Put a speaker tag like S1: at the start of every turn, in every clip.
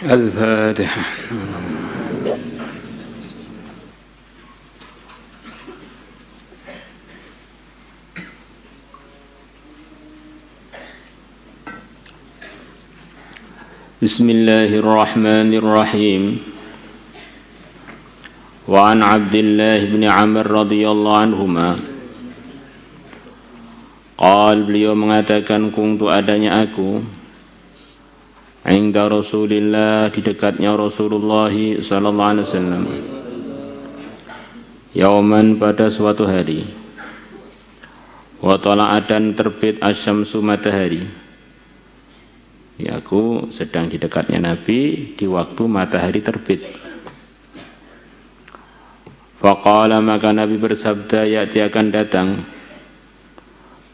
S1: الفاتحة. بسم الله الرحمن الرحيم. وعن عبد الله بن عمر رضي الله عنهما قال, beliau mengatakan, kuntu adanya aku inda Rasulillah, di dekatnya Rasulullah sallallahu alaihi wasallam, yauman, pada suatu hari, wa tala'at, dan terbit asyamsu, matahari. Ya, aku sedang di dekatnya Nabi di waktu matahari terbit. Faqala, maka Nabi bersabda, ya'ti, akan datang,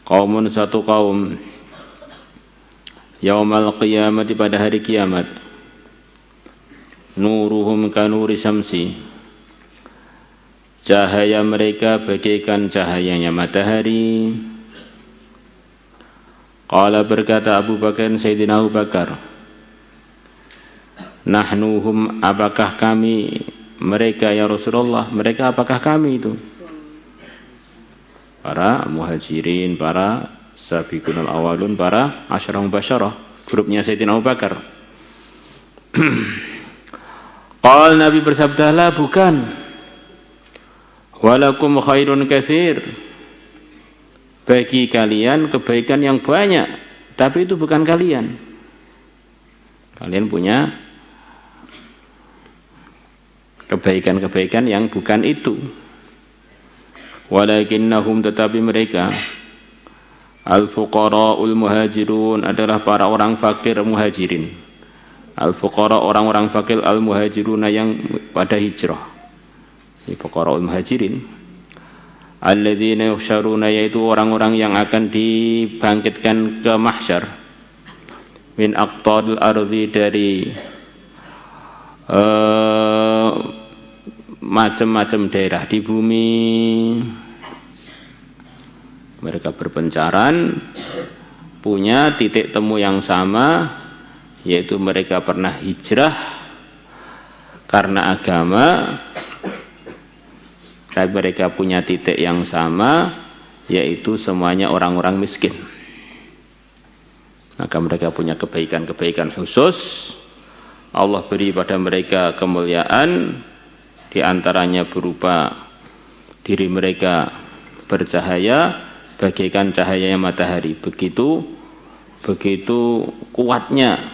S1: qaumun, satu kaum, yaumal qiyamati, pada hari kiamat, nuruhum kanuri syamsi, cahaya mereka bagaikan cahayanya matahari. Qala, berkata Abu Bakar, Sayyidina Abu Bakar, nahnuhum, apakah kami mereka ya Rasulullah? Mereka apakah kami itu? Para muhajirin, para sabiqunal awalun, para asyarah mubasyarah, grupnya Sayyidina Abu Bakar. Qal, Nabi bersabda, la, bukan. Walakum khairun katsir, bagi kalian kebaikan yang banyak, tapi itu bukan kalian. Kalian punya kebaikan-kebaikan yang bukan itu. Walakinnahum, tetapi mereka, al-fuqara'ul muhajirun, adalah para orang fakir muhajirin. Al-fuqara, orang-orang fakir, al-muhajiruna, yang pada hijrah. Ini fuqara'ul muhajirin. Alladzina yuhsyaruna, yaitu orang-orang yang akan dibangkitkan ke mahsyar, min aqtadil ardi, dari macam-macam daerah di bumi. Mereka berpencaran, punya titik temu yang sama, yaitu mereka pernah hijrah karena agama, tapi mereka punya titik yang sama, yaitu semuanya orang-orang miskin. Maka mereka punya kebaikan-kebaikan khusus. Allah beri pada mereka kemuliaan, di antaranya berupa diri mereka bercahaya bagaikan cahayanya matahari. Begitu kuatnya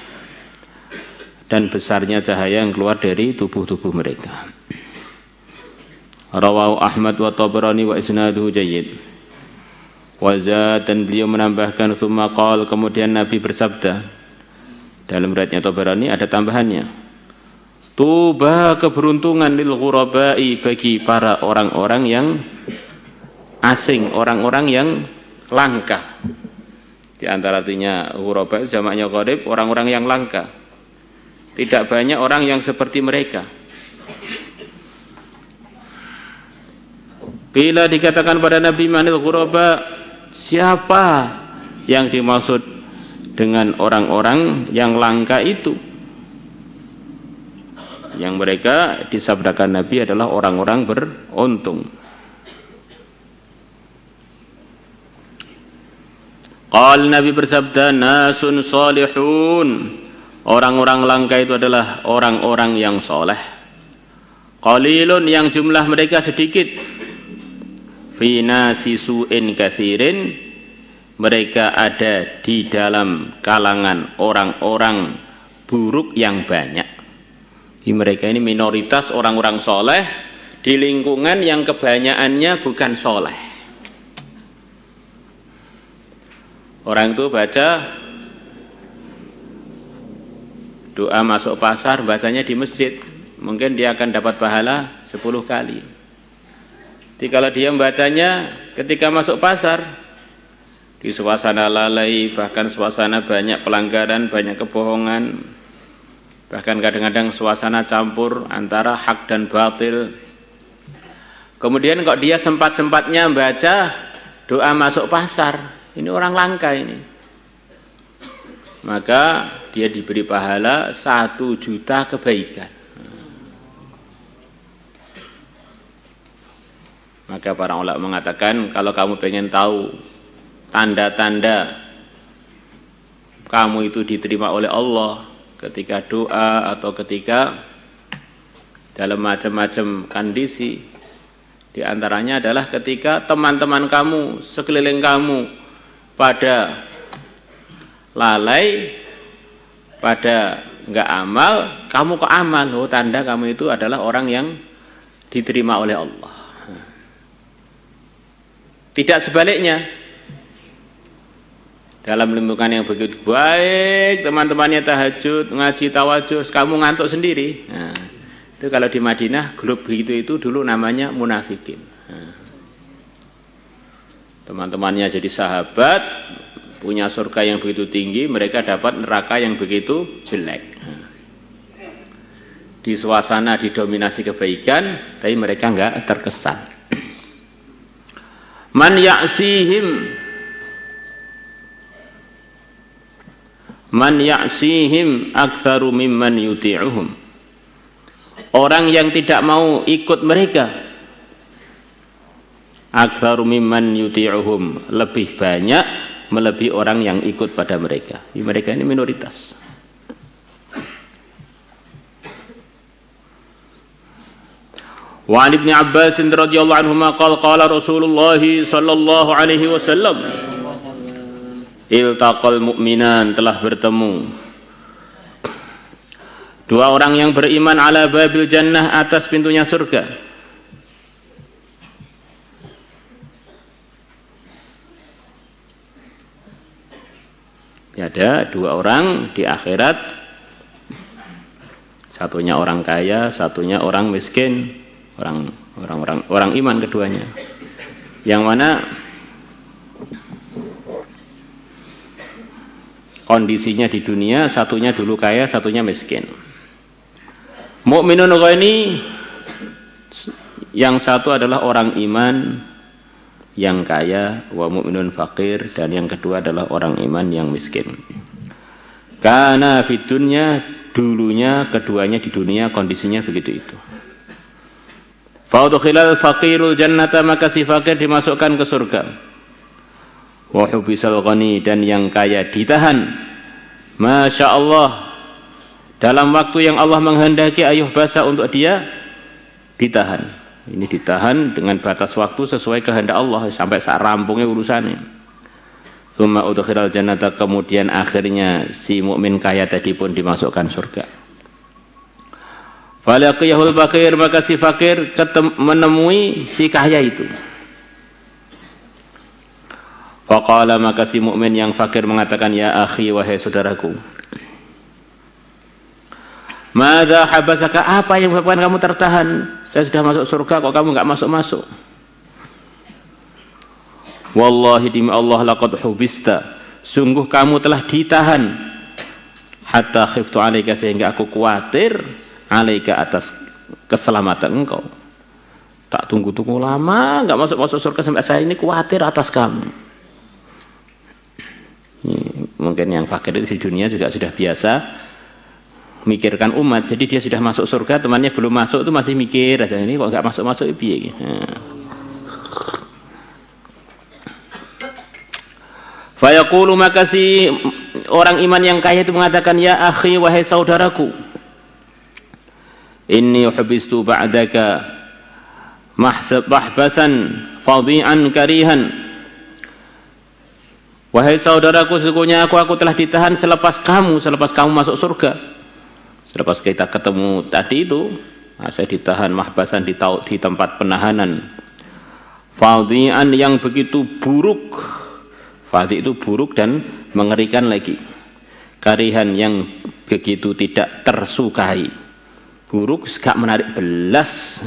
S1: dan besarnya cahaya yang keluar dari tubuh-tubuh mereka. Rawahu Ahmad wa Tabrani wa isnaduhu jayyid. Wazad, dan beliau menambahkan, tsumma qala, kemudian Nabi bersabda, dalam riwayatnya Tabrani ada tambahannya, tuba, keberuntungan, lil ghurabai, bagi para orang-orang yang asing, orang-orang yang langka. Di antara artinya ghuraba itu jamaknya gharib, orang-orang yang langka. Tidak banyak orang yang seperti mereka. Bila dikatakan pada Nabi, manil ghuraba, siapa yang dimaksud dengan orang-orang yang langka itu? Yang mereka disabdakan Nabi adalah orang-orang beruntung. Qal, Nabi bersabda, nasun salihun, orang-orang langka itu adalah orang-orang yang soleh. Qalilun, yang jumlah mereka sedikit. Fi nasi su'in katsirin, mereka ada di dalam kalangan orang-orang buruk yang banyak. Mereka ini minoritas orang-orang soleh di lingkungan yang kebanyakannya bukan soleh. Orang itu baca doa masuk pasar, bacanya di masjid, mungkin dia akan dapat pahala 10 kali. Jadi kalau dia membacanya ketika masuk pasar, di suasana lalai, bahkan suasana banyak pelanggaran, banyak kebohongan, bahkan kadang-kadang suasana campur antara hak dan batil. Kemudian kok dia sempat-sempatnya membaca doa masuk pasar, ini orang langka ini. Maka dia diberi pahala 1 juta kebaikan. Maka para ulama mengatakan, kalau kamu pengen tahu tanda-tanda kamu itu diterima oleh Allah ketika doa atau ketika dalam macam-macam kondisi, di antaranya adalah ketika teman-teman kamu, sekeliling kamu pada lalai, pada enggak amal, kamu kok amal. Oh, tanda kamu itu adalah orang yang diterima oleh Allah. Tidak sebaliknya. Dalam lingkungan yang begitu baik, teman-temannya tahajud, ngaji, tawadhuh, kamu ngantuk sendiri. Nah, itu kalau di Madinah grup begitu itu dulu namanya munafikin. Nah, teman-temannya jadi sahabat, punya surga yang begitu tinggi, mereka dapat neraka yang begitu jelek. Nah, di suasana didominasi kebaikan, tapi mereka enggak terkesan. Man ya'sihim aktsaru mimman yuti'uhum. Orang yang tidak mau ikut mereka, aktsaru mimman yuti'uhum, lebih banyak melebihi orang yang ikut pada mereka. Mereka ini minoritas. Wa an Ibnu Abbas radhiyallahu anhuma qala Rasulullah sallallahu alaihi wasallam, iltaqal mu'minan, telah bertemu 2 orang yang beriman ala babil jannah, atas pintunya surga. Ada 2 orang di akhirat, satunya orang kaya, satunya orang miskin. Orang iman keduanya. Yang mana kondisinya di dunia, satunya dulu kaya, satunya miskin. Mukminun ghani, yang satu adalah orang iman yang kaya, wa mukminun faqir, dan yang kedua adalah orang iman yang miskin. Karena fid dunya, dulunya keduanya di dunia kondisinya begitu itu. Fa'udkhilal faqirul jannata, maka si fakir dimasukkan ke surga. Wa hubisal ghani, dan yang kaya ditahan. Masya Allah, dalam waktu yang Allah menghendaki ayuh basa untuk dia, ditahan. Ini ditahan dengan batas waktu sesuai kehendak Allah sampai saat rampungnya urusannya. Tsumma udkhilal jannata, kemudian akhirnya si mukmin kaya tadi pun dimasukkan surga. Falaqiyahul fakir, maka si fakir menemui si kaya itu. Faqala, maka si mukmin yang fakir mengatakan, ya akhi, wahai saudaraku, madza habasaka, apa yang menyebabkan kamu tertahan? Saya sudah masuk surga, kok kamu enggak masuk-masuk? Wallahi, demi Allah, laqad hubista, sungguh kamu telah ditahan, hatta khiftu alaika, sehingga aku khawatir alaika, atas keselamatan engkau. Tak tunggu-tunggu lama enggak masuk surga, sampai saya ini khawatir atas kamu. Mungkin yang fakir di dunia juga sudah biasa mikirkan umat, jadi dia sudah masuk surga, temannya belum masuk itu masih mikir aja, ini kok enggak masuk-masuk piye. Fa yaqulu, maka si orang iman yang kaya itu mengatakan, ya akhi, wahai saudaraku, inni uhbistu ba'daka mahbasan fadhi'an karihan. Wahai saudaraku, sesungguhnya aku telah ditahan selepas kamu masuk surga. Selepas kita ketemu tadi itu, saya ditahan mahbasan, di tempat penahanan. Fadhi'an, yang begitu buruk. Fadhi' itu buruk dan mengerikan lagi. Karihan, yang begitu tidak tersukai. Buruk, gak menarik belas.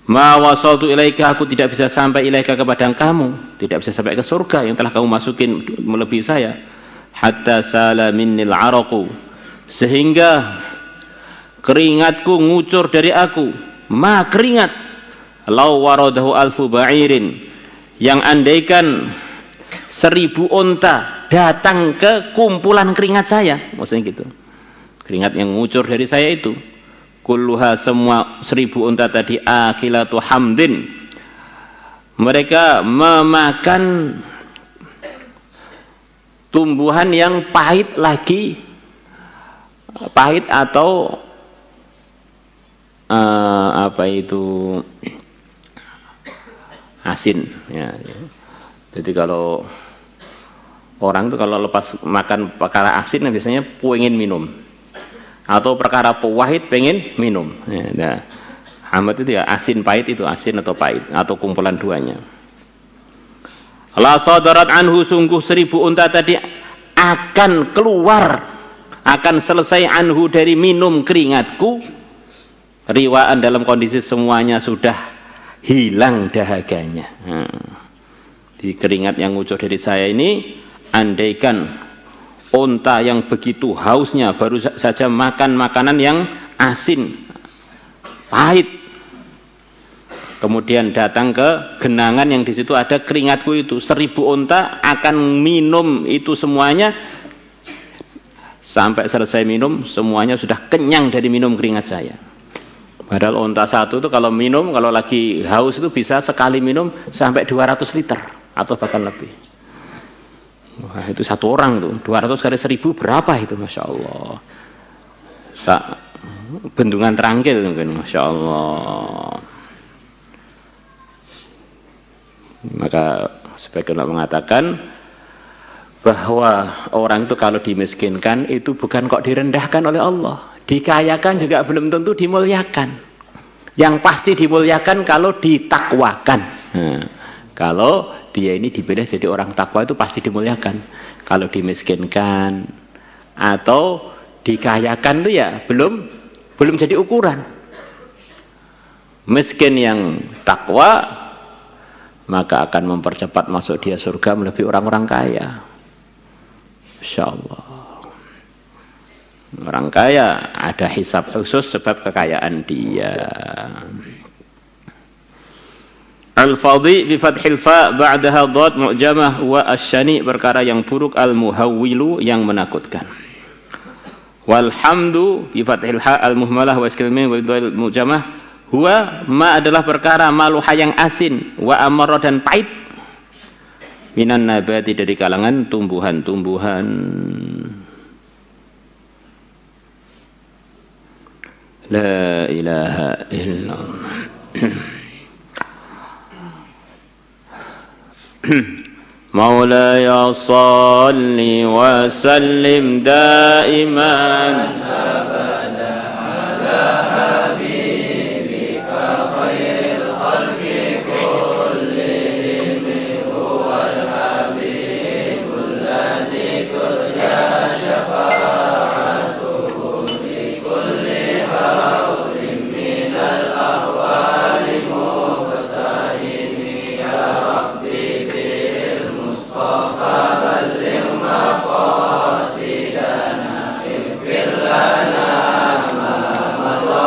S1: Ma wasaltu ilaika, aku tidak bisa sampai ilaika kepada kamu, tidak bisa sampai ke surga yang telah kamu masukin melebihi saya. Hatta sala minnil araqu, sehingga keringatku ngucur dari aku. Ma, keringat. Law waradahu alfu ba'irin, yang andaikan 1000 unta datang ke kumpulan keringat saya, maksudnya gitu. Keringat yang ngucur dari saya itu, kulluha, semua 1000 unta tadi, akilatu hamdin, mereka memakan tumbuhan yang pahit lagi, pahit atau apa itu, asin ya. Jadi kalau orang itu kalau lepas makan perkara asin biasanya pengen minum, atau perkara pahit pengen minum ya. Nah, hamad itu ya asin pahit, itu asin atau pahit atau kumpulan duanya. La sadarat anhu, sungguh 1000 unta tadi akan keluar, akan selesai anhu dari minum keringatku, riwaan dalam kondisi semuanya sudah hilang dahaganya. Di keringat yang ngucur dari saya ini, andaikan unta yang begitu hausnya baru saja makan makanan yang asin, pahit, kemudian datang ke genangan yang di situ ada keringatku itu, 1000 unta akan minum itu semuanya, sampai selesai minum semuanya sudah kenyang dari minum keringat saya. Padahal unta satu itu kalau minum, kalau lagi haus itu bisa sekali minum sampai 200 liter atau bahkan lebih. Wah, itu satu orang tuh 200 kali 1000 berapa itu, masya Allah. Bendungan Terangkil mungkin, masya Allah. Maka sebagian ulama mengatakan bahwa orang itu kalau dimiskinkan itu bukan kok direndahkan oleh Allah, dikayakan juga belum tentu dimuliakan. Yang pasti dimuliakan kalau ditakwakan. Kalau dia ini dipilih jadi orang takwa itu pasti dimuliakan. Kalau dimiskinkan atau dikayakan itu ya belum jadi ukuran. Miskin yang takwa maka akan mempercepat masuk dia surga melebihi orang-orang kaya. Insyaallah. Orang kaya ada hisab khusus sebab kekayaan dia. Al-fadhi bi fathil fa ba'daha dhad mu'jamah wa asyani, perkara yang buruk, al-muhawwilu, yang menakutkan. Walhamdu bi fathil ha al-muhmalah wa iskil mim wa dhal mu'jamah, huwa ma adalah perkara maluha yang asin, wa amarra dan pahit, minan nabati dari kalangan tumbuhan-tumbuhan. La ilaha illallah. مولاي صل وسلم دائما أبدا على حبيبك خير الخلق كلهم، هو الحبيب الذي ترجى شفاعته في كل هول من الأهوال مبتهل. يا ربي فبلغ مقاصدنا، اغفر لنا ما مضى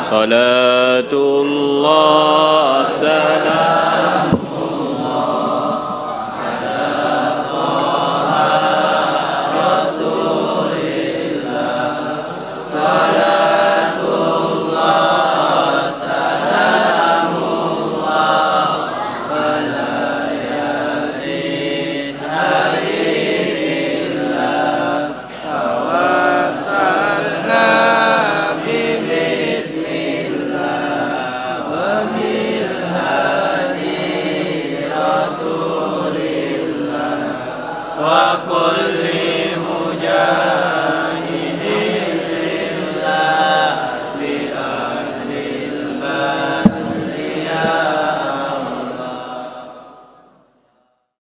S1: Salatullah salam
S2: وكل